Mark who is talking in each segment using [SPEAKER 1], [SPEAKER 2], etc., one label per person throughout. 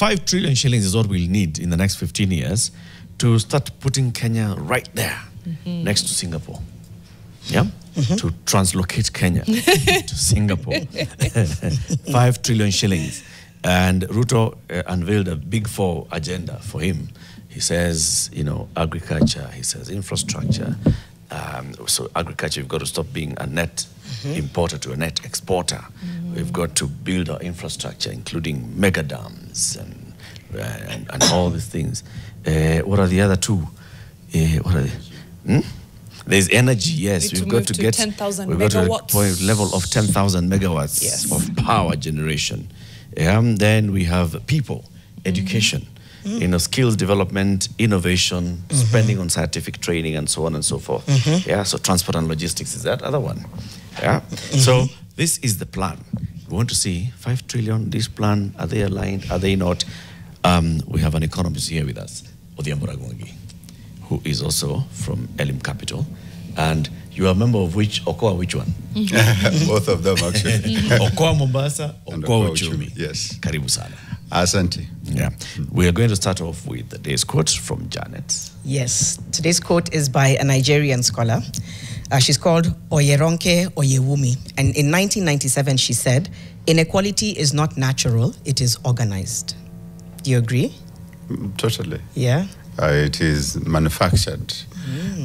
[SPEAKER 1] 5 trillion shillings is what we'll need in the next 15 years to start putting Kenya right there, next to Singapore. Yeah? To translocate Kenya to Singapore. 5 trillion shillings. And Ruto unveiled a big 4 agenda for him. He says, you know, agriculture, he says infrastructure. So agriculture, we've got to stop being a net importer to a net exporter. We've got to build our infrastructure, including mega dams and all these things. What are the other 2? What are they? There's energy, yes. We've got to get
[SPEAKER 2] 10,000
[SPEAKER 1] we've got
[SPEAKER 2] megawatts.
[SPEAKER 1] to a level of 10,000 megawatts of power generation. Then we have people, education, you know, skills development, innovation, spending on scientific training, and so on and so forth. Yeah, so transport and logistics is that other one. Yeah, so this is the plan. We want to see 5 trillion. This plan, are they aligned? Are they not? We have an economist here with us, Odhiambo Ramogi, who is also from Elim Capital, and you are a member of which Okoa? Which one?
[SPEAKER 3] Both of them actually.
[SPEAKER 1] Okoa Mombasa, Okoa Uchumi.
[SPEAKER 3] Yes.
[SPEAKER 1] Karibu sana.
[SPEAKER 3] Asante.
[SPEAKER 1] Yeah. We are going to start off with the day's quote from Janet.
[SPEAKER 4] Yes. Today's quote is by a Nigerian scholar. She's called Oyeronke Oyewumi. And in 1997, she said, "Inequality is not natural, it is organized." Do you agree?
[SPEAKER 3] Totally.
[SPEAKER 4] Yeah.
[SPEAKER 3] It is manufactured.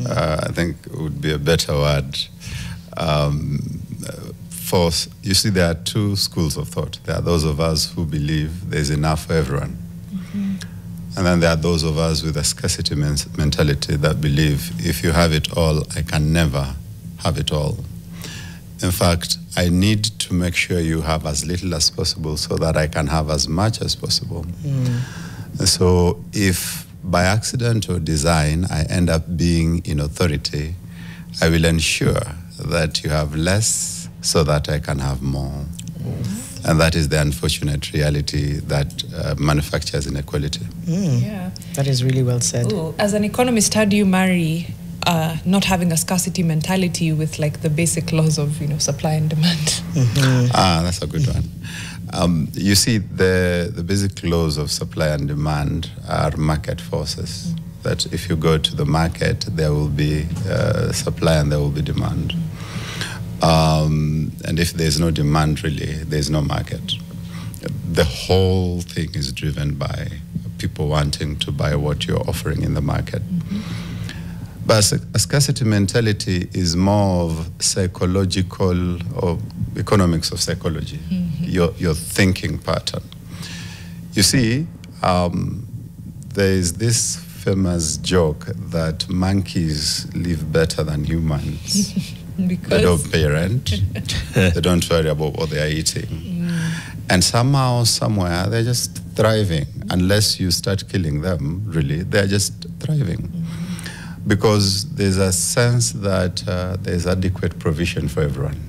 [SPEAKER 3] I think it would be a better word. You see, there are 2 schools of thought. There are those of us who believe there's enough for everyone. And then there are those of us with a scarcity mentality that believe if you have it all, I can never have it all. In fact, I need to make sure you have as little as possible so that I can have as much as possible. So if by accident or design I end up being in authority, I will ensure that you have less so that I can have more. And that is the unfortunate reality that manufactures inequality.
[SPEAKER 2] Yeah.
[SPEAKER 4] That is really well said.
[SPEAKER 2] Ooh, as an economist, how do you marry not having a scarcity mentality with like the basic laws of, you know, supply and demand?
[SPEAKER 3] That's a good one. You see, the basic laws of supply and demand are market forces. That if you go to the market, there will be supply and there will be demand. And if there's no demand, really, there's no market. The whole thing is driven by people wanting to buy what you're offering in the market. But a scarcity mentality is more of psychological or economics of psychology, your thinking pattern. You see, there is this famous joke that monkeys live better than humans.
[SPEAKER 2] Because
[SPEAKER 3] they don't pay rent, they don't worry about what they are eating. And somehow, somewhere, they're just thriving. Unless you start killing them, really, they're just thriving. Because there's a sense that there's adequate provision for everyone.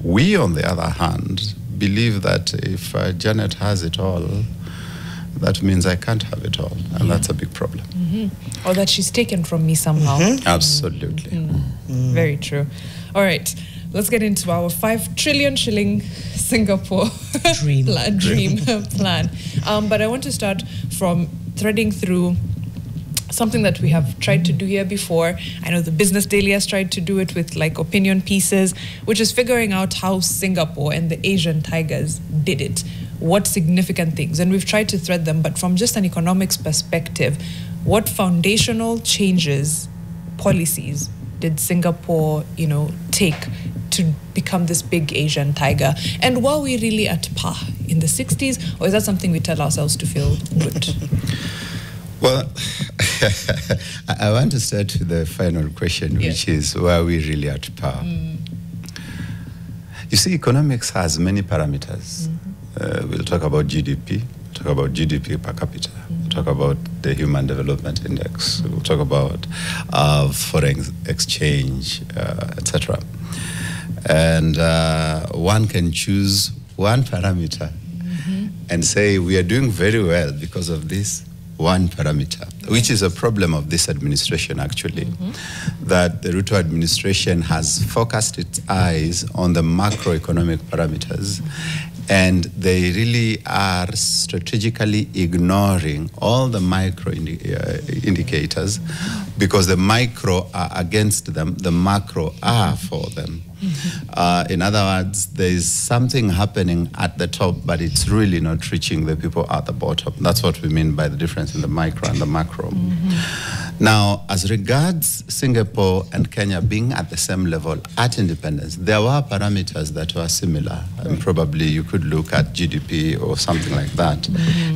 [SPEAKER 3] We, on the other hand, believe that if Janet has it all, that means I can't have it all. And that's a big problem.
[SPEAKER 2] Or that she's taken from me somehow.
[SPEAKER 3] Absolutely.
[SPEAKER 2] Very true. All right, let's get into our 5 trillion shilling Singapore
[SPEAKER 4] Dream.
[SPEAKER 2] plan. But I want to start from threading through something that we have tried to do here before. I know the Business Daily has tried to do it with like opinion pieces, which is figuring out how Singapore and the Asian tigers did it. What significant things, and we've tried to thread them, but from just an economics perspective, what foundational changes, policies did Singapore, you know, take to become this big Asian tiger? And were we really at par in the 60s, or is that something we tell ourselves to feel good?
[SPEAKER 3] Well, I want to start with the final question, which is, were we really at par? You see, economics has many parameters. We'll talk about GDP, talk about GDP per capita, we'll talk about the Human Development Index, we'll talk about foreign exchange, etc. And one can choose one parameter and say we are doing very well because of this one parameter, which is a problem of this administration, actually, that the Ruto administration has focused its eyes on the macroeconomic parameters And they really are strategically ignoring all the micro indicators, because the micro are against them, the macro are for them. In other words, there is something happening at the top, but it's really not reaching the people at the bottom. That's what we mean by the difference in the micro and the macro. Now, as regards Singapore and Kenya being at the same level at independence, there were parameters that were similar. And probably you could look at GDP or something like that.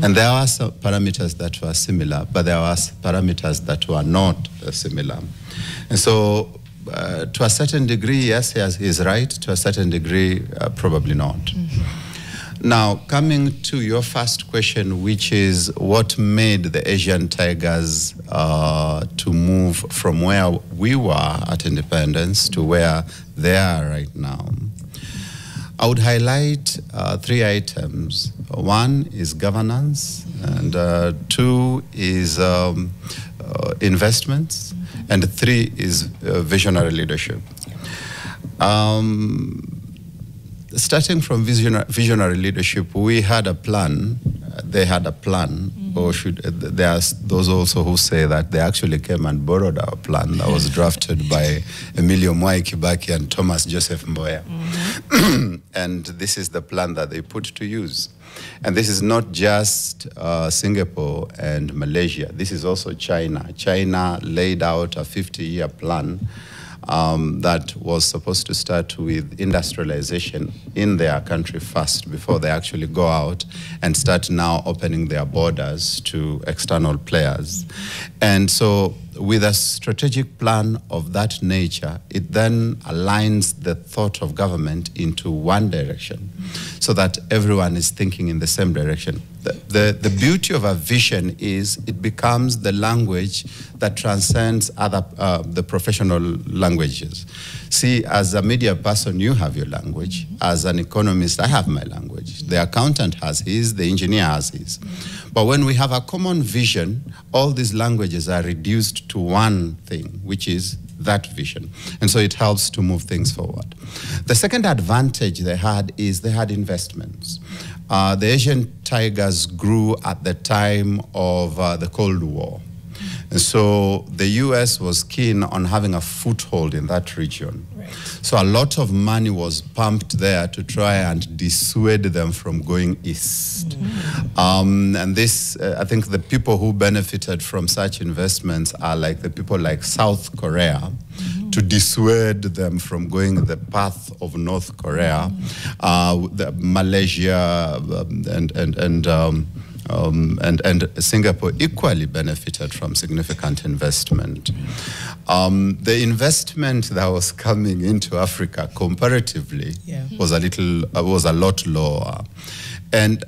[SPEAKER 3] And there are some parameters that were similar, but there were parameters that were not similar. And so, to a certain degree, yes, he is right. To a certain degree, probably not. Now, coming to your first question, which is what made the Asian tigers to move from where we were at independence to where they are right now, I would highlight 3 items. One is governance, and 2 is investments, and 3 is visionary leadership. Starting from visionary leadership, we had a plan, they had a plan, or there are those also who say that they actually came and borrowed our plan that was drafted by Emilio Mwai Kibaki and Thomas Joseph Mboya. And this is the plan that they put to use. And this is not just Singapore and Malaysia, this is also China. China laid out a 50-year plan that was supposed to start with industrialization in their country first before they actually go out and start now opening their borders to external players. And so with a strategic plan of that nature, it then aligns the thought of government into one direction so that everyone is thinking in the same direction. The beauty of a vision is it becomes the language that transcends the professional languages. See, as a media person, you have your language. As an economist, I have my language. The accountant has his, the engineer has his. But when we have a common vision, all these languages are reduced to one thing, which is that vision. And so it helps to move things forward. The second advantage they had is they had investments. The Asian tigers grew at the time of the Cold War. And so the US was keen on having a foothold in that region. Right. So a lot of money was pumped there to try and dissuade them from going east. And this, I think the people who benefited from such investments are like the people like South Korea, to dissuade them from going the path of North Korea, Malaysia, and Singapore equally benefited from significant investment. The investment that was coming into Africa comparatively was a lot lower, and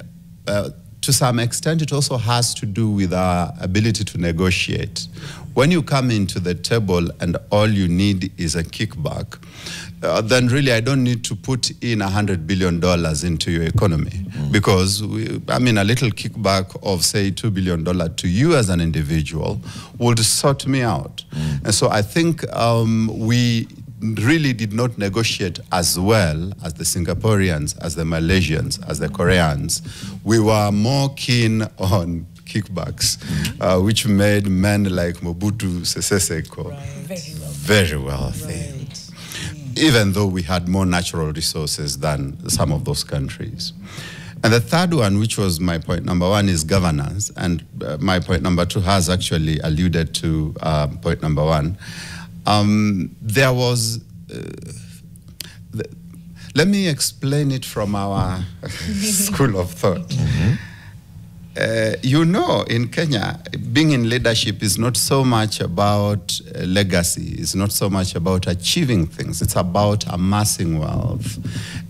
[SPEAKER 3] to some extent it also has to do with our ability to negotiate. When you come into the table and all you need is a kickback, then really I don't need to put in $100 billion into your economy, because a little kickback of say $2 billion to you as an individual would sort me out. And so I think we really did not negotiate as well as the Singaporeans, as the Malaysians, as the Koreans. We were more keen on kickbacks, which made men like Mobutu Sese Seko very wealthy, even though we had more natural resources than some of those countries. And the third one, which was my point number 1, is governance. And my point number 2 has actually alluded to point number 1. There was, let me explain it from our school of thought. In Kenya, being in leadership is not so much about legacy. It's not so much about achieving things. It's about amassing wealth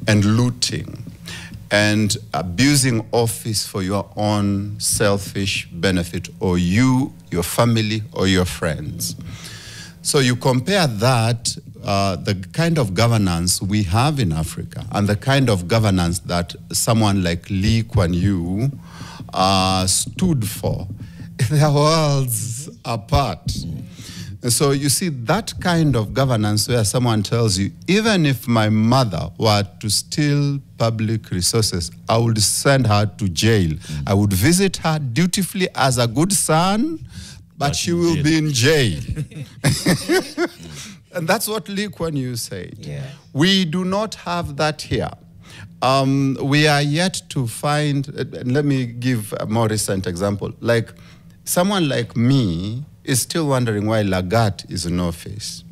[SPEAKER 3] and looting and abusing office for your own selfish benefit, or you, your family, or your friends. So you compare that, the kind of governance we have in Africa and the kind of governance that someone like Lee Kuan Yew stood for. They're worlds apart. And so you see that kind of governance where someone tells you, even if my mother were to steal public resources, I would send her to jail. I would visit her dutifully as a good son, but she will be in jail. And that's what Lee Kuan Yew said.
[SPEAKER 4] Yeah.
[SPEAKER 3] We do not have that here. We are yet to find, let me give a more recent example. Like someone like me is still wondering why Lagat is in office.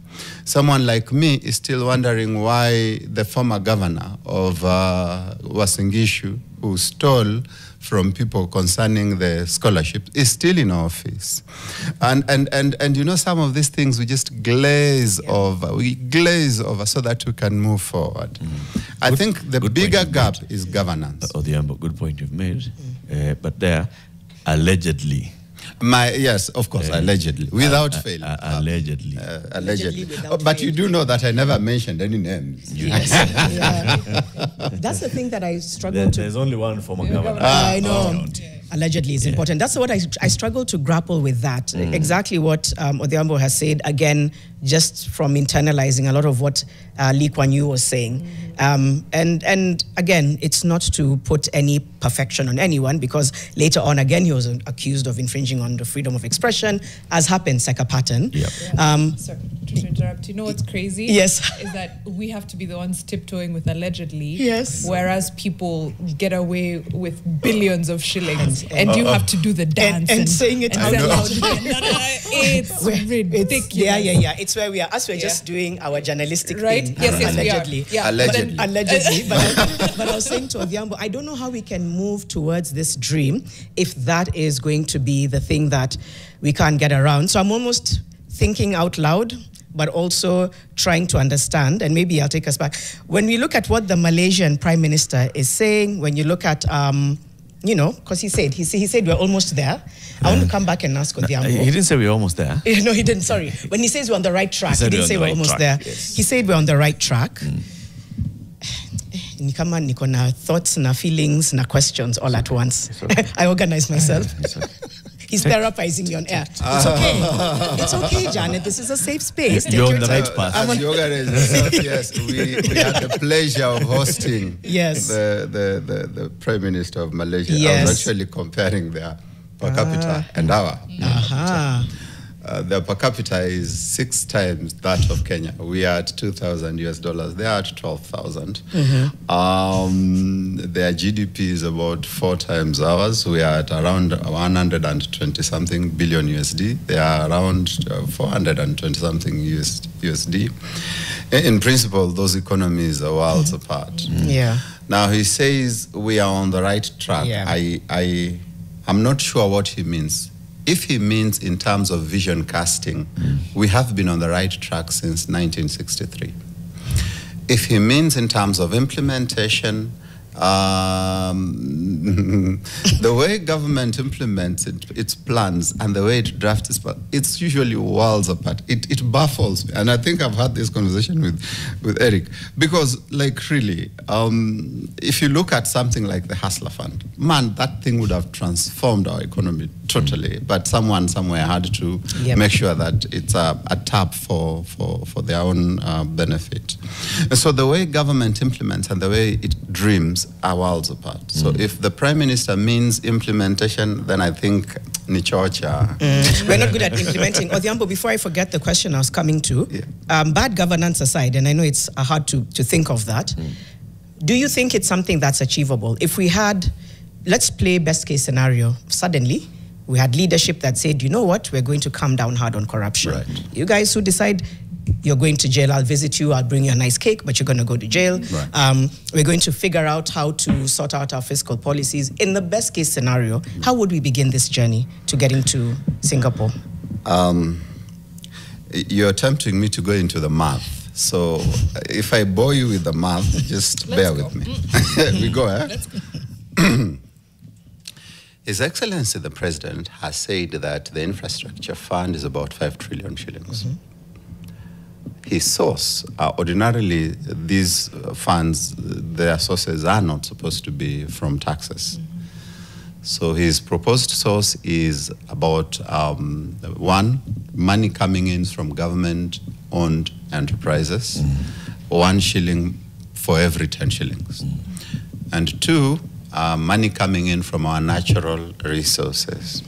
[SPEAKER 3] Someone like me is still wondering why the former governor of Uasin Gishu, who stole from people concerning the scholarship, is still in office. And you know, some of these things we just glaze over. We glaze over so that we can move forward. I think the bigger gap is governance.
[SPEAKER 1] Odhiambo, good point you've made. But there, allegedly.
[SPEAKER 3] Yes, of course, allegedly, without fail.
[SPEAKER 1] Allegedly.
[SPEAKER 3] Allegedly.
[SPEAKER 4] Without
[SPEAKER 3] But
[SPEAKER 4] fail.
[SPEAKER 3] you do know that I never mentioned any names.
[SPEAKER 4] Yes. Yeah. That's the thing that I struggle to.
[SPEAKER 1] There's only one former governor.
[SPEAKER 4] I know. Allegedly is important. That's what I struggle to grapple with that. Exactly what Odhiambo has said, again, just from internalizing a lot of what Lee Kuan Yew was saying. And again, it's not to put any perfection on anyone, because later on, again, he was accused of infringing on the freedom of expression, as happens, like a pattern.
[SPEAKER 1] Yep.
[SPEAKER 2] Sorry to interrupt. You know what's crazy?
[SPEAKER 4] Yes.
[SPEAKER 2] Is that we have to be the ones tiptoeing with allegedly.
[SPEAKER 4] Yes.
[SPEAKER 2] Whereas people get away with billions of shillings, and you have to do the dance
[SPEAKER 4] and saying it out
[SPEAKER 2] say
[SPEAKER 4] loud.
[SPEAKER 2] It's ridiculous.
[SPEAKER 4] Yeah. It's where we are. Us, we're just doing our journalistic
[SPEAKER 2] Right?
[SPEAKER 4] thing.
[SPEAKER 2] Yes, we are.
[SPEAKER 4] allegedly.
[SPEAKER 2] Yeah.
[SPEAKER 3] Allegedly.
[SPEAKER 4] Allegedly. But I was saying to Odhiambo, I don't know how we can move towards this dream if that is going to be the thing that we can't get around. So I'm almost thinking out loud, but also trying to understand, and maybe I'll take us back. When we look at what the Malaysian Prime Minister is saying, when you look at, you know, because he said we're almost there. I want to come back and ask Odhiambo.
[SPEAKER 1] He didn't say we're almost there.
[SPEAKER 4] No, he didn't, sorry. When he says we're on the right track, he didn't say we're almost there.
[SPEAKER 1] Yes.
[SPEAKER 4] He said we're on the right track. Ni kama niko na thoughts, na feelings, na questions all at once. I organize myself. He's therapizing me on air. It's okay. It's okay, Janet. This is a safe space. Take
[SPEAKER 1] You're
[SPEAKER 4] your
[SPEAKER 1] on the
[SPEAKER 4] time.
[SPEAKER 1] right path.
[SPEAKER 3] As you organize yourself, yes, we had the pleasure of hosting the Prime Minister of Malaysia. I
[SPEAKER 4] Yes.
[SPEAKER 3] was actually comparing their per capita and our. Their per capita is 6 times that of Kenya. We are at $2,000. They are at 12,000. Their GDP is about 4 times ours. We are at around 120 something billion USD. They are around 420 something USD. In principle, those economies are worlds apart.
[SPEAKER 4] Yeah.
[SPEAKER 3] Now he says we are on the right track.
[SPEAKER 4] Yeah.
[SPEAKER 3] I'm not sure what he means. If he means in terms of vision casting, we have been on the right track since 1963. If he means in terms of implementation, the way government implements its plans and the way it drafts it's usually worlds apart. It baffles me. And I think I've had this conversation with Eric. Because, like, really, if you look at something like the Hustler Fund, man, that thing would have transformed our economy totally. But someone somewhere had to make sure that it's a tap for their own benefit. And so the way government implements and the way it dreams are worlds apart. So if the Prime Minister means implementation, then I think ni chocha.
[SPEAKER 4] We're not good at implementing. Odhiambo, before I forget the question I was coming to, bad governance aside, and I know it's hard to think of that, do you think it's something that's achievable? If we had, let's play best case scenario, suddenly we had leadership that said, you know what, we're going to come down hard on corruption.
[SPEAKER 3] Right.
[SPEAKER 4] You guys who decide you're going to jail, I'll visit you, I'll bring you a nice cake, but you're going to go to jail.
[SPEAKER 3] Right.
[SPEAKER 4] We're going to figure out how to sort out our fiscal policies. In the best case scenario, how would we begin this journey to getting to Singapore?
[SPEAKER 3] You're tempting me to go into the math. So if I bore you with the math, just bear with me. We go, eh?
[SPEAKER 2] Let's go.
[SPEAKER 3] His Excellency the President has said that the infrastructure fund is about 5 trillion shillings. His source, ordinarily these funds, their sources are not supposed to be from taxes. So his proposed source is about 1 money coming in from government-owned enterprises, 1 shilling for every 10 shillings. And 2, money coming in from our natural resources.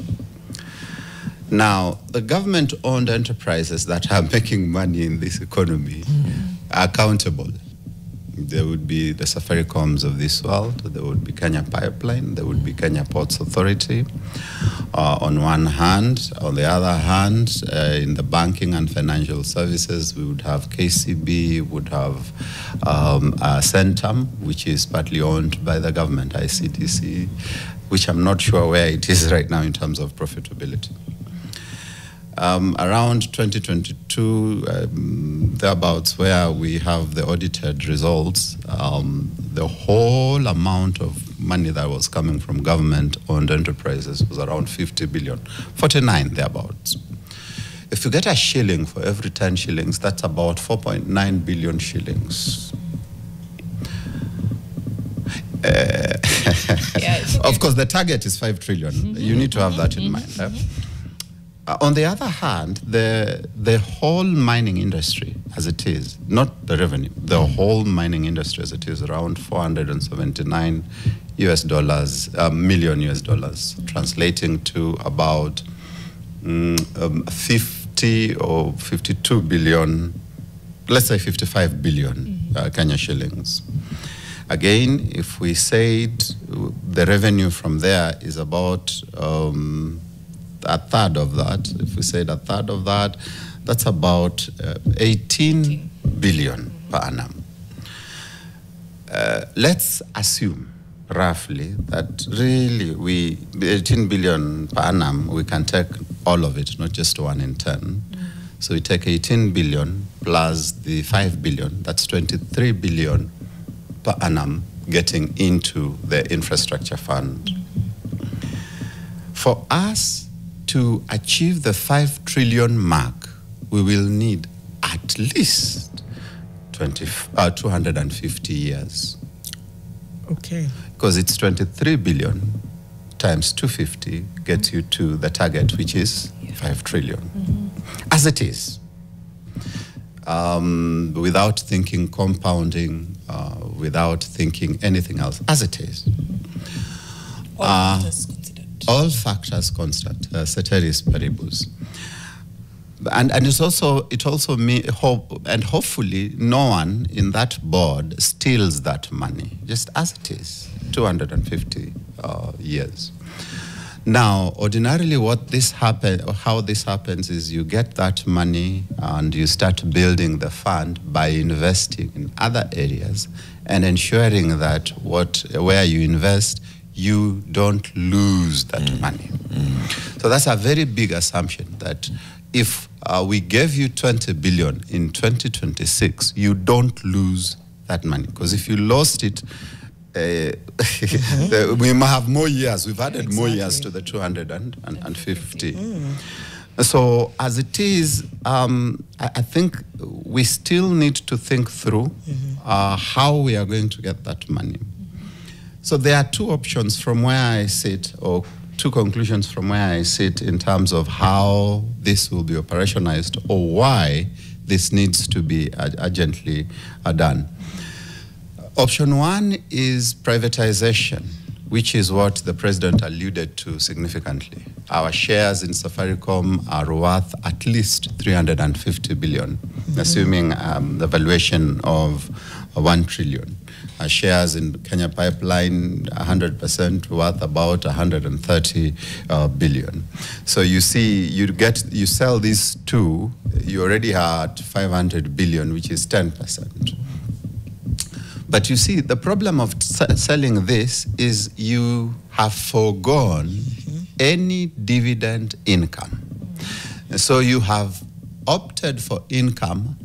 [SPEAKER 3] Now, the government-owned enterprises that are making money in this economy are accountable. There would be the Safaricoms of this world, there would be Kenya Pipeline, there would be Kenya Ports Authority on one hand. On the other hand, in the banking and financial services, we would have KCB, would have Centum, which is partly owned by the government, ICTC, which I'm not sure where it is right now in terms of profitability. Around 2022, thereabouts, where we have the audited results, the whole amount of money that was coming from government-owned enterprises was around 50 billion, 49 thereabouts. If you get a shilling for every 10 shillings, that's about 4.9 billion shillings. Of course, the target is 5 trillion. You need to have that in mind. On the other hand, the whole mining industry as it is, not the revenue, the whole mining industry as it is, around $479 million US dollars, translating to about 50 or 52 billion, let's say 55 billion Kenya shillings. Again, if we said the revenue from there is about a third of that, if we said a third of that, that's about 18 billion per annum. Let's assume roughly that really 18 billion per annum, we can take all of it, not just 1 in 10. So we take 18 billion plus the 5 billion, that's 23 billion per annum getting into the infrastructure fund. For us to achieve the 5 trillion mark, we will need at least 250 years.
[SPEAKER 4] Okay.
[SPEAKER 3] Because it's 23 billion times 250 gets you to the target, which is 5 trillion. As it is. Without thinking compounding, without thinking anything else, as it is. All factors constant, ceteris paribus. And it also hopefully no one in that board steals that money, just as it is, 250 years. Now, ordinarily how this happens is you get that money and you start building the fund by investing in other areas and ensuring that where you invest, you don't lose that money. So that's a very big assumption that if we gave you 20 billion in 2026, you don't lose that money. Because if you lost it, we might have more years. We've added more years to the 250. So as it is, I think we still need to think through how we are going to get that money. So there are 2 options from where I sit, or 2 conclusions from where I sit in terms of how this will be operationalized or why this needs to be urgently done. Option 1 is privatization, which is what the president alluded to significantly. Our shares in Safaricom are worth at least 350 billion, assuming the valuation of 1 trillion. Our shares in Kenya Pipeline, 100% worth about 130 billion. So you see, you sell these 2, you already are at 500 billion, which is 10%. But you see, the problem of selling this is you have foregone any dividend income. So you have opted for income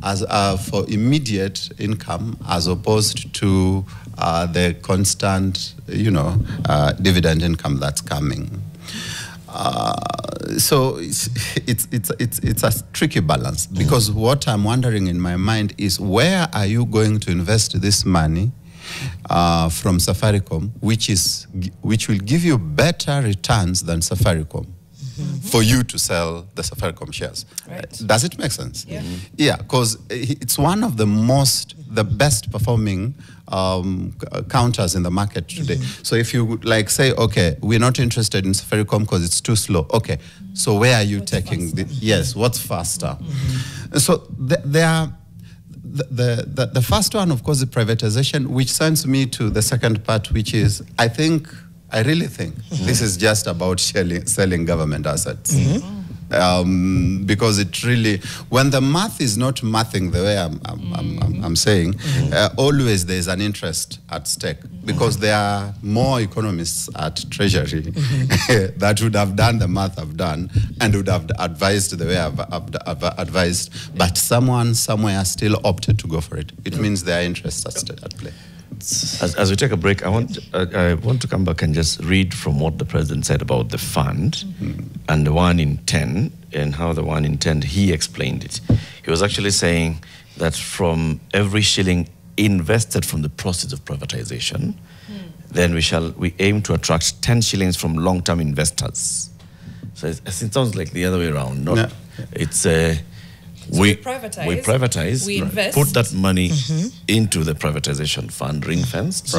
[SPEAKER 3] as for immediate income as opposed to the constant, dividend income that's coming. So it's a tricky balance, because what I'm wondering in my mind is, where are you going to invest this money from Safaricom, which will give you better returns than Safaricom? for you to sell the Safaricom shares.
[SPEAKER 2] Right.
[SPEAKER 3] Does it make sense?
[SPEAKER 2] Yeah.
[SPEAKER 3] Yeah, because it's one of the best performing counters in the market today. So if you would like say, okay, we're not interested in Safaricom because it's too slow. Okay, so where are you taking the, yes, what's faster? So there are the first one, of course, the privatization, which sends me to the second part, which is, I really think this is just about selling government assets. Because it really, when the math is not mathing the way I'm saying, always there's an interest at stake, because there are more economists at Treasury that would have done the math I've done and would have advised the way I've advised, but someone somewhere still opted to go for it. It means there are interests at play.
[SPEAKER 1] As we take a break, I want to come back and just read from what the president said about the fund and the 1 in 10, and how the 1 in 10, he explained it. He was actually saying that from every shilling invested from the proceeds of privatization, then we aim to attract 10 shillings from long-term investors. So it sounds like the other way around. Not, it's we privatize,
[SPEAKER 2] we invest,
[SPEAKER 1] put that money into the privatization fund, ring-fenced,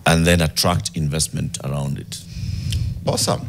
[SPEAKER 1] and then attract investment around it.
[SPEAKER 3] Awesome.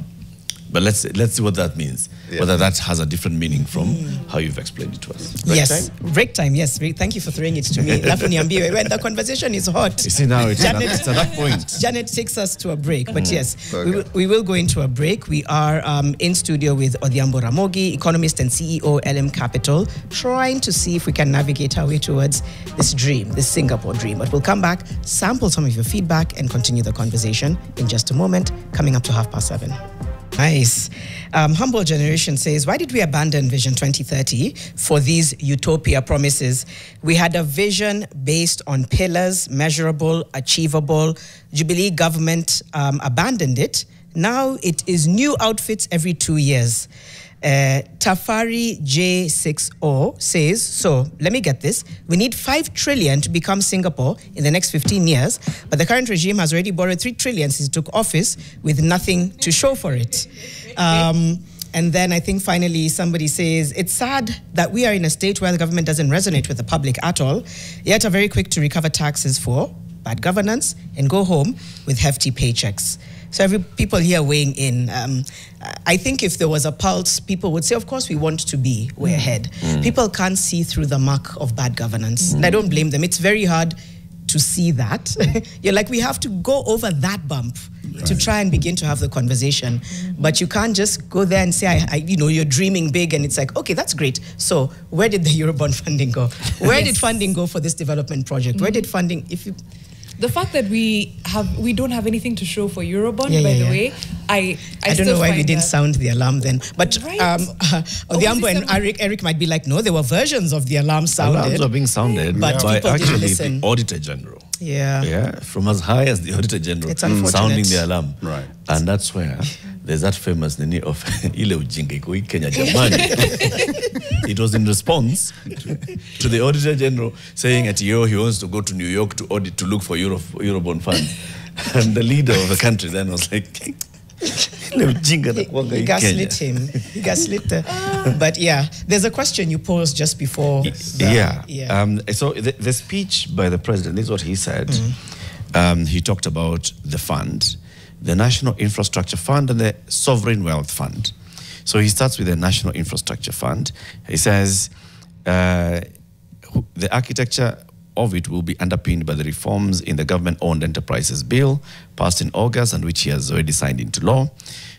[SPEAKER 1] But let's see what that means. Yeah. Whether that has a different meaning from how you've explained it to us.
[SPEAKER 4] Break time? Break time, yes. Thank you for throwing it to me. When the conversation is hot.
[SPEAKER 1] You see, now it's at that point.
[SPEAKER 4] Janet takes us to a break. But yes, we will go into a break. We are in studio with Odhiambo Ramogi, economist and CEO, Elim Capital, trying to see if we can navigate our way towards this dream, this Singapore dream. But we'll come back, sample some of your feedback, and continue the conversation in just a moment, coming up to 7:30. Nice. Humble Generation says, why did we abandon Vision 2030 for these utopia promises? We had a vision based on pillars, measurable, achievable. Jubilee government abandoned it. Now it is new outfits every 2 years. Tafari J60 says, so let me get this. We need 5 trillion to become Singapore in the next 15 years, but the current regime has already borrowed 3 trillion since it took office with nothing to show for it. And then I think finally somebody says, it's sad that we are in a state where the government doesn't resonate with the public at all, yet are very quick to recover taxes for bad governance and go home with hefty paychecks. So people here weighing in. I think if there was a pulse, people would say, of course, we want to be way ahead. People can't see through the muck of bad governance. And I don't blame them. It's very hard to see that. You're like, we have to go over that bump to try and begin to have the conversation. But you can't just go there and say, you're dreaming big, and it's like, okay, that's great. So where did the Eurobond funding go? Where did funding go for this development project? Where did funding,
[SPEAKER 2] the fact that we don't have anything to show for Eurobond, by the way, I
[SPEAKER 4] don't know why we didn't sound the alarm then. But Odhiambo and Eric might be like, no, there were versions of the alarm sounded.
[SPEAKER 1] Alarms were being sounded
[SPEAKER 4] but
[SPEAKER 1] by
[SPEAKER 4] people
[SPEAKER 1] actually
[SPEAKER 4] didn't listen.
[SPEAKER 1] The Auditor General.
[SPEAKER 4] Yeah,
[SPEAKER 1] from as high as the Auditor General,
[SPEAKER 4] it's unfortunate.
[SPEAKER 1] Sounding the alarm.
[SPEAKER 3] Right.
[SPEAKER 1] And that's where there's that famous nini of ile ujinga iko Kenya jamani. It was in response to the Auditor General saying that he wants to go to New York to audit, to look for Eurobond funds. And the leader of the country then was like,
[SPEAKER 4] he gaslit him. He gaslit but yeah, there's a question you posed just before.
[SPEAKER 1] So the speech by the president, this is what he said. He talked about the fund, the National Infrastructure Fund and the Sovereign Wealth Fund. So he starts with the National Infrastructure Fund. He says the architecture of it will be underpinned by the reforms in the Government-Owned Enterprises Bill passed in August and which he has already signed into law.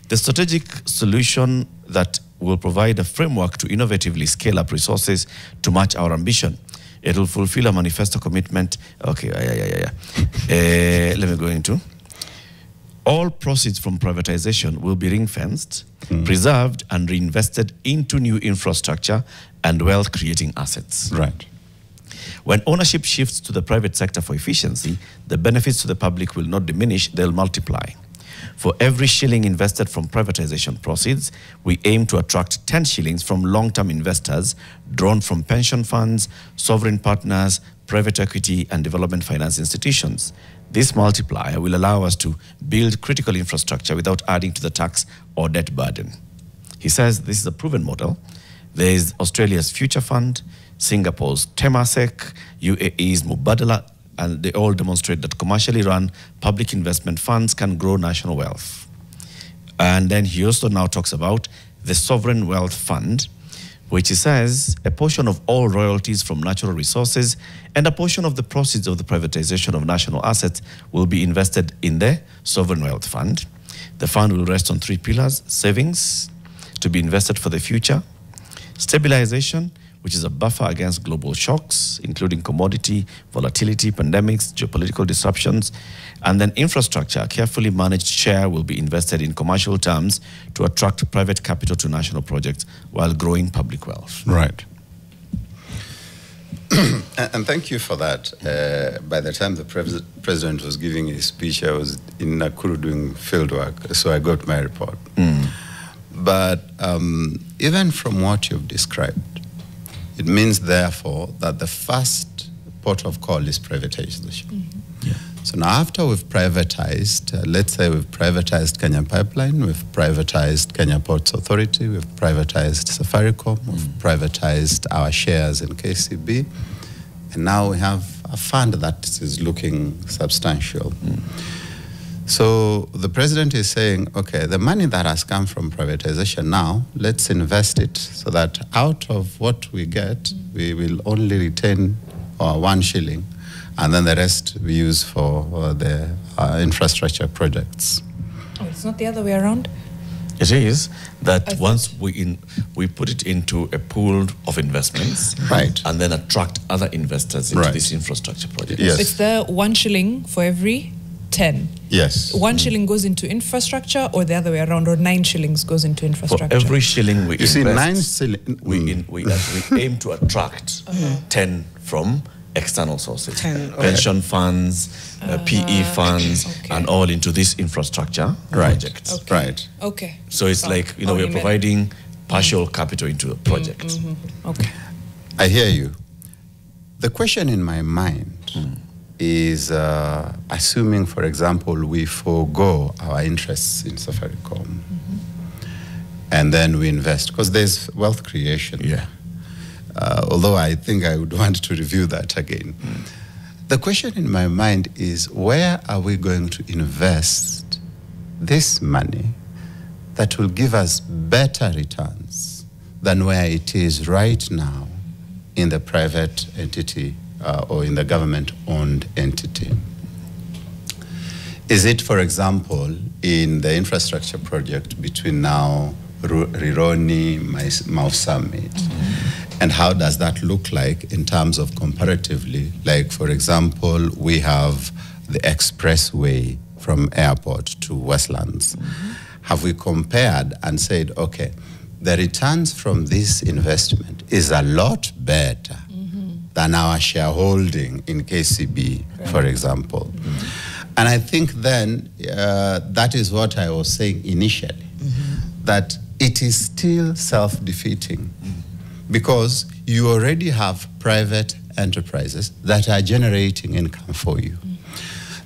[SPEAKER 1] The strategic solution that will provide a framework to innovatively scale up resources to match our ambition. It will fulfill a manifesto commitment. Okay, let me go into. All proceeds from privatization will be ring-fenced, preserved and reinvested into new infrastructure and wealth-creating assets.
[SPEAKER 3] Right.
[SPEAKER 1] When ownership shifts to the private sector for efficiency, the benefits to the public will not diminish, they'll multiply. For every shilling invested from privatization proceeds, we aim to attract 10 shillings from long-term investors drawn from pension funds, sovereign partners, private equity, and development finance institutions. This multiplier will allow us to build critical infrastructure without adding to the tax or debt burden. He says this is a proven model. There is Australia's Future Fund, Singapore's Temasek, UAE's Mubadala, and they all demonstrate that commercially run public investment funds can grow national wealth. And then he also now talks about the Sovereign Wealth Fund, which he says a portion of all royalties from natural resources and a portion of the proceeds of the privatization of national assets will be invested in the Sovereign Wealth Fund. The fund will rest on 3 pillars: savings to be invested for the future, stabilization, which is a buffer against global shocks, including commodity, volatility, pandemics, geopolitical disruptions, and then infrastructure. A carefully managed share will be invested in commercial terms to attract private capital to national projects while growing public wealth.
[SPEAKER 3] Right. And thank you for that. By the time the president was giving his speech, I was in Nakuru doing field work, so I got my report. But even from what you've described, it means, therefore, that the first port of call is privatization.
[SPEAKER 1] Yeah.
[SPEAKER 3] So now after we've privatized, let's say we've privatized Kenya Pipeline, we've privatized Kenya Ports Authority, we've privatized Safaricom, we've privatized our shares in KCB, and now we have a fund that is looking substantial. So the president is saying, okay, the money that has come from privatization now, let's invest it so that out of what we get, we will only retain 1 shilling, and then the rest we use for the infrastructure projects.
[SPEAKER 2] Oh, it's not the other way around?
[SPEAKER 1] It is that once we put it into a pool of investments,
[SPEAKER 3] right,
[SPEAKER 1] and then attract other investors into
[SPEAKER 3] right,
[SPEAKER 1] this infrastructure project.
[SPEAKER 3] Yes.
[SPEAKER 2] It's the 1 shilling for every 10.
[SPEAKER 3] Yes.
[SPEAKER 2] 1 shilling goes into infrastructure, or the other way around, or 9 shillings goes into infrastructure.
[SPEAKER 1] For every shilling we invest,
[SPEAKER 3] see, 9 shillings.
[SPEAKER 1] We aim to attract 10 from external sources,
[SPEAKER 4] 10, okay.
[SPEAKER 1] pension funds, PE funds, and all into this infrastructure project.
[SPEAKER 2] Okay.
[SPEAKER 3] Right.
[SPEAKER 2] Okay.
[SPEAKER 1] So it's like, we're providing partial capital into a project.
[SPEAKER 2] Okay.
[SPEAKER 3] I hear you. The question in my mind is assuming, for example, we forego our interests in Safaricom and then we invest, because there's wealth creation.
[SPEAKER 1] Yeah.
[SPEAKER 3] Although I think I would want to review that again. The question in my mind is, where are we going to invest this money that will give us better returns than where it is right now in the private entity or in the government-owned entity? Is it, for example, in the infrastructure project between now Rironi, Mau Summit? And how does that look like in terms of comparatively? Like, for example, we have the expressway from airport to Westlands. Have we compared and said, okay, the returns from this investment is a lot better than our shareholding in KCB, for example? And I think then that is what I was saying initially, that it is still self-defeating. Because you already have private enterprises that are generating income for you.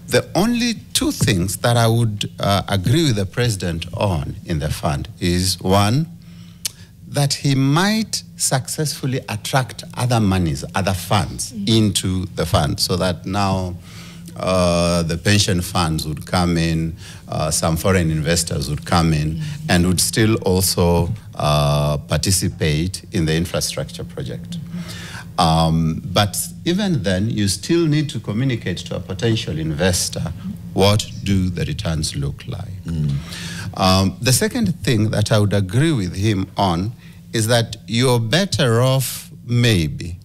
[SPEAKER 3] The only 2 things that I would agree with the president on in the fund is, 1, that he might successfully attract other monies, other funds into the fund, so that now the pension funds would come in, some foreign investors would come in, and would still also participate in the infrastructure project. But even then, you still need to communicate to a potential investor, what do the returns look like? The second thing that I would agree with him on is that you're better off maybe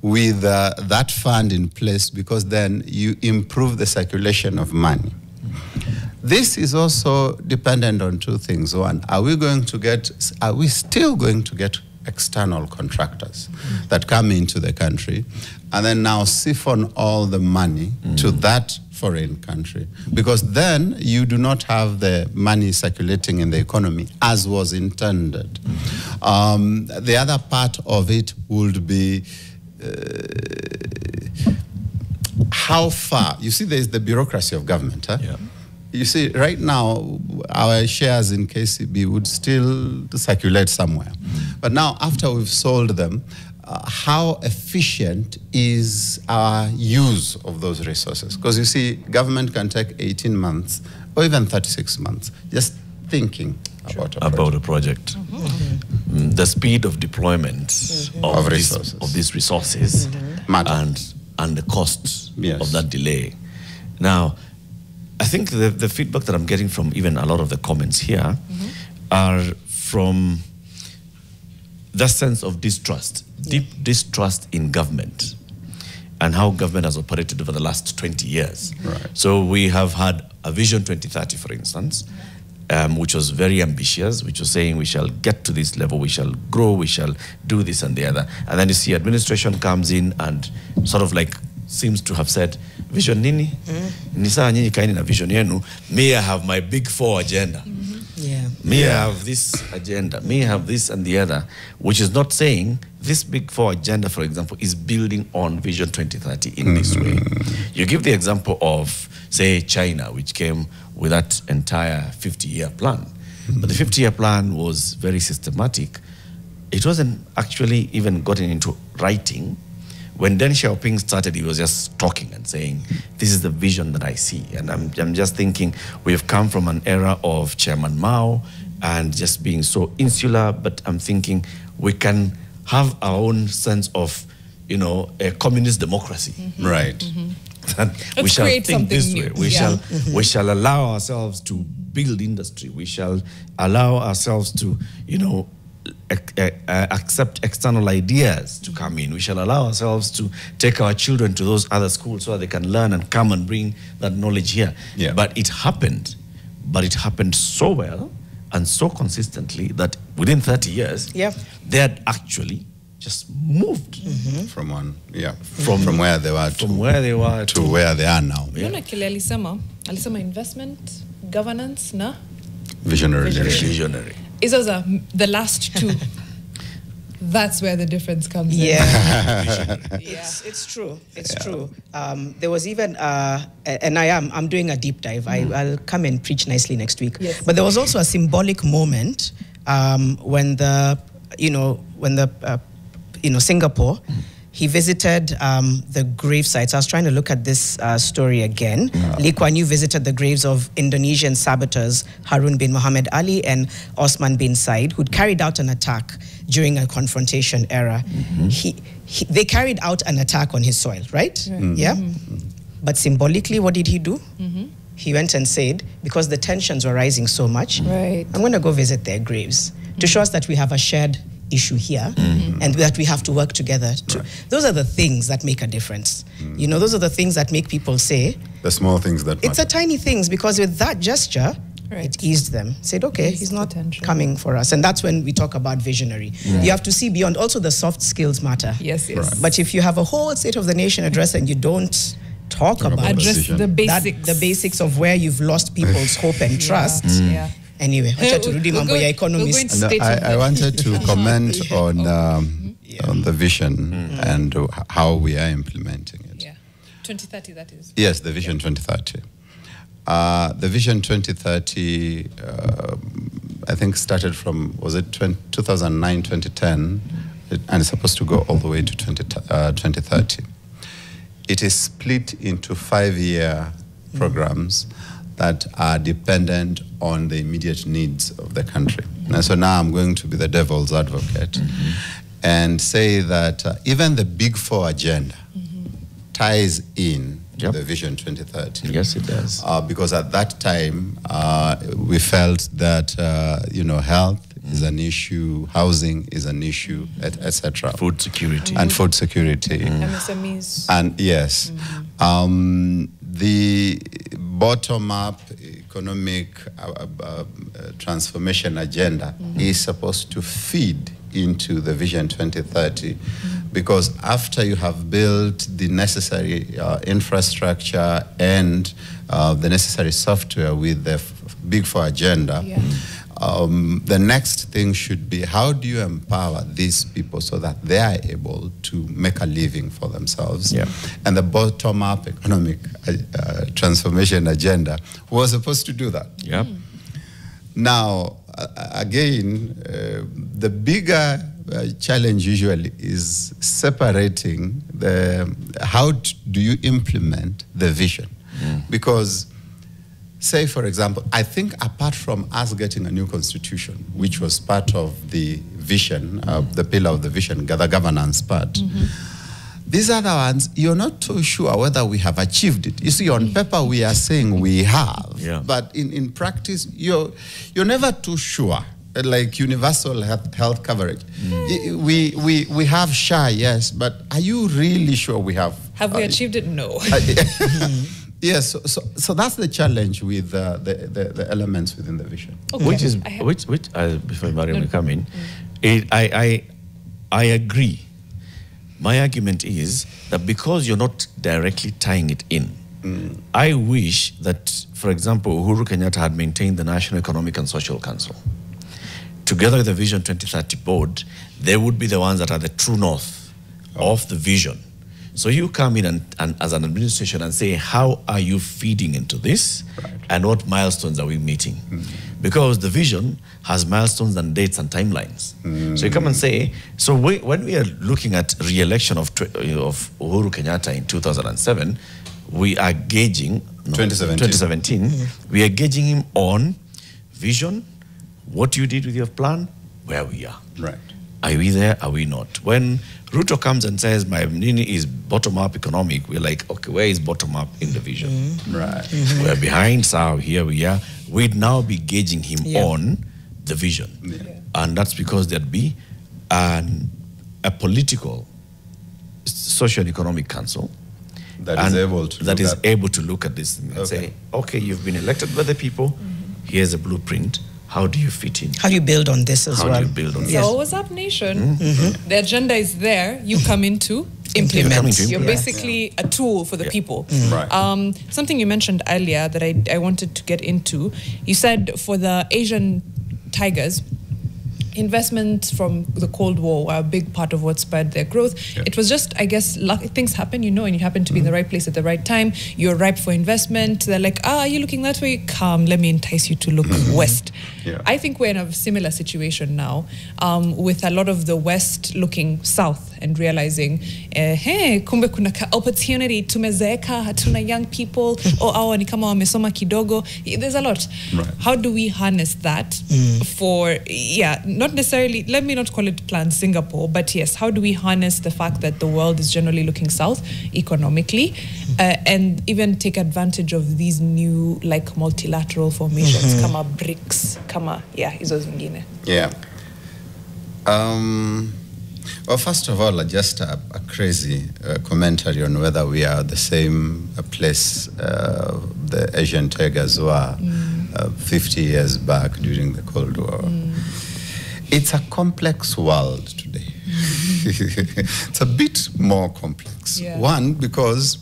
[SPEAKER 3] with that fund in place, because then you improve the circulation of money. This is also dependent on 2 things. 1, are we still going to get external contractors that come into the country and then now siphon all the money to that foreign country? Because then you do not have the money circulating in the economy as was intended. The other part of it would be how far, you see, there is the bureaucracy of government.
[SPEAKER 1] Yeah.
[SPEAKER 3] You see, right now, our shares in KCB would still circulate somewhere. But now, after we've sold them, how efficient is our use of those resources? Because you see, government can take 18 months or even 36 months just thinking about a project.
[SPEAKER 1] The speed of deployment of these resources and the cost of that delay. Now, I think the feedback that I'm getting from even a lot of the comments here are from the sense of distrust, deep distrust in government and how government has operated over the last 20 years.
[SPEAKER 3] Right.
[SPEAKER 1] So we have had a Vision 2030, for instance, which was very ambitious, which was saying we shall get to this level, we shall grow, we shall do this and the other. And then you see administration comes in and sort of like seems to have said, vision nini? Nisa nyinyi kaini na vision yenu, me I have my big 4 agenda. Me I have this agenda, me I have this and the other, which is not saying this big 4 agenda, for example, is building on Vision 2030 in this way. You give the example of, say, China, which came with that entire 50-year plan. But the 50-year plan was very systematic. It wasn't actually even gotten into writing. When Deng Xiaoping started, he was just talking and saying, this is the vision that I see. And I'm just thinking, we've come from an era of Chairman Mao and just being so insular, but I'm thinking we can have our own sense of, you know, a communist democracy.
[SPEAKER 3] Right.
[SPEAKER 1] We shall think this way. We shall allow ourselves to build industry. We shall allow ourselves to, you know, accept external ideas to come in. We shall allow ourselves to take our children to those other schools so that they can learn and come and bring that knowledge here.
[SPEAKER 3] Yeah.
[SPEAKER 1] But it happened so well and so consistently that within 30 years, they had actually just moved
[SPEAKER 3] from where they were to where they are now.
[SPEAKER 2] Unaona kile alisema investment, governance na
[SPEAKER 3] visionary.
[SPEAKER 2] Izo za the last 2. That's where the difference comes in.
[SPEAKER 4] It's true. It's true. There was even, and I'm doing a deep dive. I'll come and preach nicely next week.
[SPEAKER 2] Yes.
[SPEAKER 4] But there was also a symbolic moment when Singapore, he visited the grave sites. I was trying to look at this story again. Lee Kuan Yew visited the graves of Indonesian saboteurs Harun bin Muhammad Ali and Osman bin Said, who'd carried out an attack during a confrontation era. They carried out an attack on his soil, right? Yeah. But symbolically, what did he do? He went and said, because the tensions were rising so much, I'm going to go visit their graves to show us that we have a shared issue here and that we have to work together. Those are the things that make a difference. You know, those are the things that make people say,
[SPEAKER 3] the small things that
[SPEAKER 4] it's the tiny things, because with that gesture, it eased them. Said, okay, he's not coming for us. And that's when we talk about visionary. You have to see beyond. Also, the soft skills matter.
[SPEAKER 2] Yes.
[SPEAKER 4] But if you have a whole State of the Nation address and you don't talk about
[SPEAKER 2] address the basics,
[SPEAKER 4] the basics of where you've lost people's hope and trust. Anyway, Economist.
[SPEAKER 3] I wanted to comment on the vision and how we are implementing it.
[SPEAKER 2] 2030, that is.
[SPEAKER 3] Yes, the Vision 2030. The Vision 2030, I think, started from, was it 2009, 2010, and it's supposed to go all the way to 2030. It is split into 5-year programs that are dependent on the immediate needs of the country. And so now I'm going to be the devil's advocate and say that even the Big 4 agenda ties in the Vision 2030.
[SPEAKER 1] Yes, it does.
[SPEAKER 3] Because at that time, we felt that, health is an issue, housing is an issue, etc.
[SPEAKER 1] Food security.
[SPEAKER 3] And food security.
[SPEAKER 2] MSMEs.
[SPEAKER 3] And yes. The bottom-up economic transformation agenda is supposed to feed into the Vision 2030, because after you have built the necessary infrastructure and the necessary software with the Big 4 agenda, The next thing should be, how do you empower these people so that they are able to make a living for themselves?
[SPEAKER 1] Yeah.
[SPEAKER 3] And the bottom-up economic transformation agenda was supposed to do that.
[SPEAKER 1] Yeah.
[SPEAKER 3] Now, again, the bigger challenge usually is separating how do you implement the vision? Because, say, for example, I think apart from us getting a new constitution, which was part of the vision, the pillar of the vision, the governance part, these other ones, you're not too sure whether we have achieved it. You see, on paper, we are saying we have, but in practice, you're never too sure. Like universal health coverage. We have SHA, yes, but are you really sure we have?
[SPEAKER 2] Have we achieved it? No.
[SPEAKER 3] Yes, so that's the challenge with the elements within the vision.
[SPEAKER 1] Okay. Which before Mariam come in, I agree. My argument is that because you're not directly tying it in, I wish that, for example, Uhuru Kenyatta had maintained the National Economic and Social Council. Together with the Vision 2030 board, they would be the ones that are the true north of the vision. So you come in and as an administration and say, how are you feeding into this? Right. And what milestones are we meeting? Because the vision has milestones and dates and timelines. So you come and say, so when we are looking at re-election of Uhuru Kenyatta in 2007, we are gauging, 2017, we are gauging him on vision, what you did with your plan, where we are.
[SPEAKER 3] Right.
[SPEAKER 1] Are we there? Are we not? When Ruto comes and says, my Nini is bottom-up economic, we're like, okay, where is bottom-up in the vision?
[SPEAKER 3] Right.
[SPEAKER 1] We're behind, so here we are. We'd now be gauging him on the vision. And that's because there'd be a political, social and economic council
[SPEAKER 3] that is able to
[SPEAKER 1] look at this and say, okay, you've been elected by the people, here's a blueprint. How do you fit in?
[SPEAKER 4] How do you build on this as well?
[SPEAKER 1] How do you build on this?
[SPEAKER 2] So what's up, nation? The agenda is there. You come in to implement. You're basically a tool for the people.
[SPEAKER 3] Right.
[SPEAKER 2] Something you mentioned earlier that I wanted to get into. You said for the Asian tigers, investments from the Cold War were a big part of what spurred their growth. It was just, I guess, luck, things happen, and you happen to be in the right place at the right time. You're ripe for investment. They're like, are you looking that way? Come, let me entice you to look west. I think we're in a similar situation now, with a lot of the West looking south and realizing, hey, kumbe kuna opportunity, tumezeeka, hatuna young people, awa ni kama wamesoma kidogo. There's a lot. How do we harness that for, not necessarily, let me not call it Plan Singapore, but yes, how do we harness the fact that the world is generally looking south economically, and even take advantage of these new like multilateral formations, kama BRICS, kama, hizo zingine.
[SPEAKER 3] Well, first of all, just a crazy commentary on whether we are the same place the Asian tigers were 50 years back during the Cold War. It's a complex world today. It's a bit more complex. One, because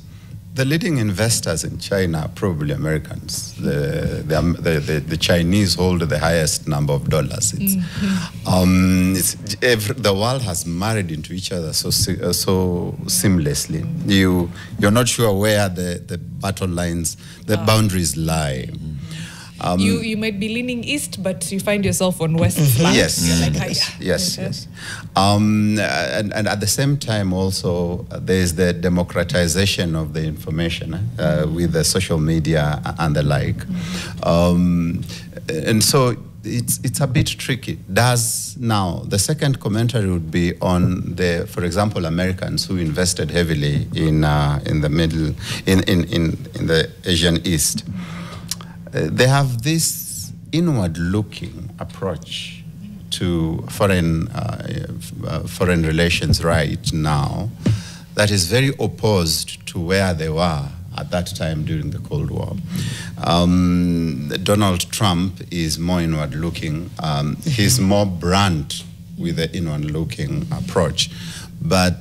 [SPEAKER 3] the leading investors in China are probably Americans. The Chinese hold the highest number of dollars. The world has married into each other so seamlessly. You're not sure where the battle lines, the boundaries lie.
[SPEAKER 2] You might be leaning east, but you find yourself on west flank.
[SPEAKER 3] Yes. And at the same time also, there's the democratization of the information with the social media and the like. And so it's a bit tricky. Now, the second commentary would be on for example, Americans who invested heavily in the Asian East. They have this inward-looking approach to foreign relations right now that is very opposed to where they were at that time during the Cold War. Donald Trump is more inward-looking. He's more blunt with the inward-looking approach. But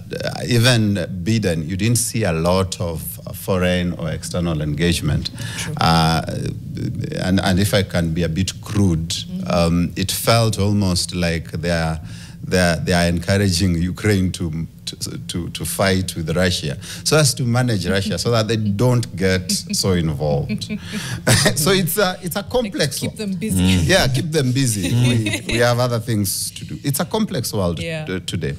[SPEAKER 3] even Biden, you didn't see a lot of foreign or external engagement. And if I can be a bit crude, it felt almost like they are encouraging Ukraine to fight with Russia, so as to manage Russia, so that they don't get so involved. So it's a complex.
[SPEAKER 2] Keep them busy.
[SPEAKER 3] Yeah, keep them busy. We have other things to do. It's a complex world today.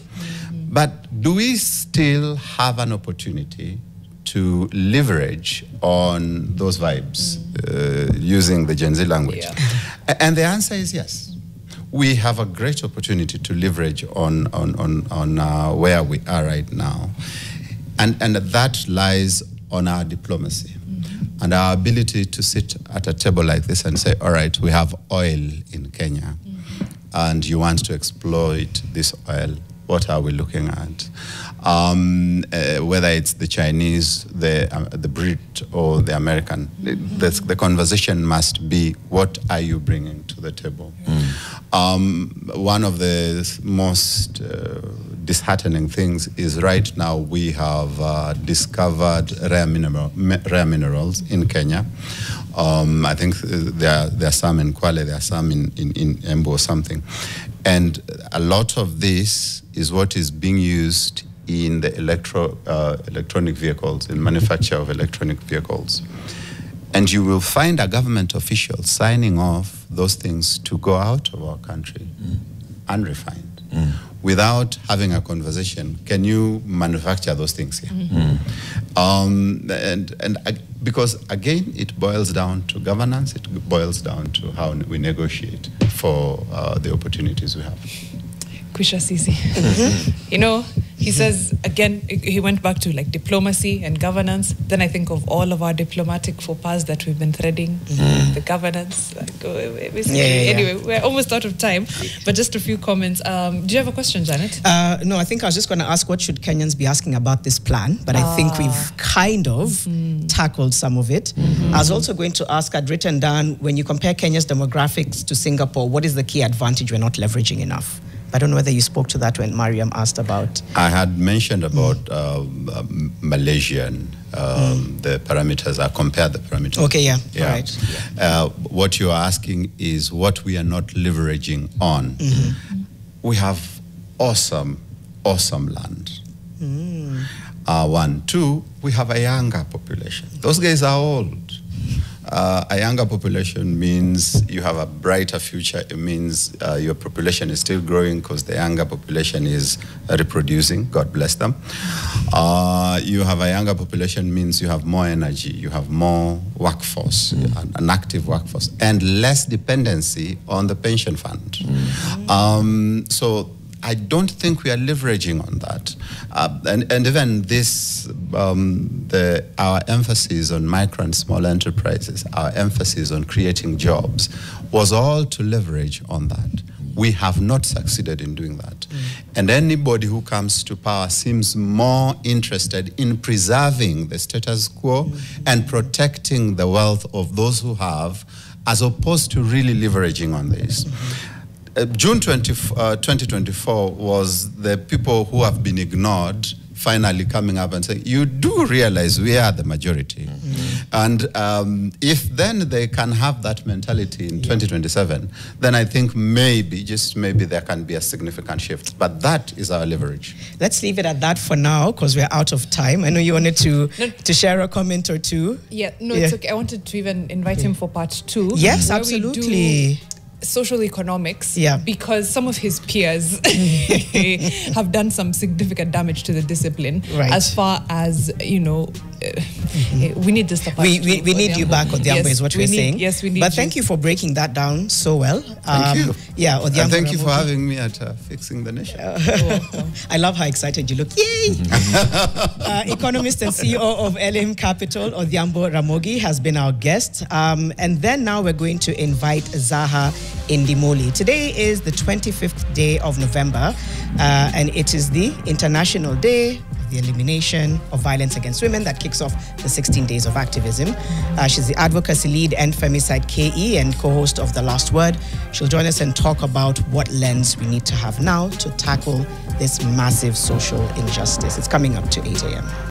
[SPEAKER 3] But do we still have an opportunity to leverage on those vibes, using the Gen Z language? And the answer is yes. We have a great opportunity to leverage on where we are right now. And that lies on our diplomacy and our ability to sit at a table like this and say, all right, we have oil in Kenya, and you want to exploit this oil. What are we looking at? Whether it's the Chinese, the Brit, or the American, the conversation must be, what are you bringing to the table? One of the most disheartening things is right now we have discovered rare minerals in Kenya. I think there are some in Kwale, there are some in Embu or something. And a lot of this is what is being used in the electronic vehicles, in manufacture of electronic vehicles. And you will find a government official signing off those things to go out of our country unrefined, without having a conversation. Can you manufacture those things here? Because again, it boils down to governance. It boils down to how we negotiate for the opportunities we have.
[SPEAKER 2] Kwisha Sisi. You know, he says, again, he went back to like diplomacy and governance. Then I think of all of our diplomatic faux pas that we've been threading, the governance. Anyway, we're almost out of time, but just a few comments. Do you have a question, Janet?
[SPEAKER 4] No, I think I was just going to ask, what should Kenyans be asking about this plan? But I think we've kind of tackled some of it. I was also going to ask, I'd written down, when you compare Kenya's demographics to Singapore, what is the key advantage we're not leveraging enough? I don't know whether you spoke to that when Mariam asked about.
[SPEAKER 3] I had mentioned about Malaysian, the parameters. I compared the parameters.
[SPEAKER 4] Okay, yeah.
[SPEAKER 3] All right. Yeah. What you're asking is what we are not leveraging on. We have awesome land. One. Two, we have a younger population. Those guys are old. A younger population means you have a brighter future. It means your population is still growing because the younger population is reproducing. God bless them. You have a younger population means you have more energy, you have more workforce, an active workforce, and less dependency on the pension fund. So I don't think we are leveraging on that. And even this, our emphasis on micro and small enterprises, our emphasis on creating jobs was all to leverage on that. We have not succeeded in doing that. And anybody who comes to power seems more interested in preserving the status quo and protecting the wealth of those who have, as opposed to really leveraging on this. June 2024 was the people who have been ignored finally coming up and saying, you do realize we are the majority. And if then they can have that mentality in 2027, then I think maybe, just maybe, there can be a significant shift. But that is our leverage.
[SPEAKER 4] Let's leave it at that for now, because we're out of time. I know you wanted to share a comment or two.
[SPEAKER 2] Yeah, no, it's okay. I wanted to even invite him for part 2.
[SPEAKER 4] Yes, absolutely.
[SPEAKER 2] Social economics, because some of his peers have done some significant damage to the discipline. As far as, you know, we need this stuff.
[SPEAKER 4] We need you back, Odhiambo, is what we're saying.
[SPEAKER 2] Yes, we need
[SPEAKER 4] But thank you for breaking that down so well.
[SPEAKER 3] Thank you.
[SPEAKER 4] Yeah, Odhiambo
[SPEAKER 3] and thank
[SPEAKER 4] Ramogi.
[SPEAKER 3] you for having me at Fixing the Nation.
[SPEAKER 4] I love how excited you look. Yay! Economist and CEO of Elim Capital, Odhiambo Ramogi, has been our guest. And then now we're going to invite Zaha Indimoli. Today is the 25th day of November, and it is the International Day of the Elimination of Violence Against Women that kicks off the 16 days of activism. She's the advocacy lead and femicide KE and co-host of The Last Word. She'll join us and talk about what lens we need to have now to tackle this massive social injustice. It's coming up to 8 a.m.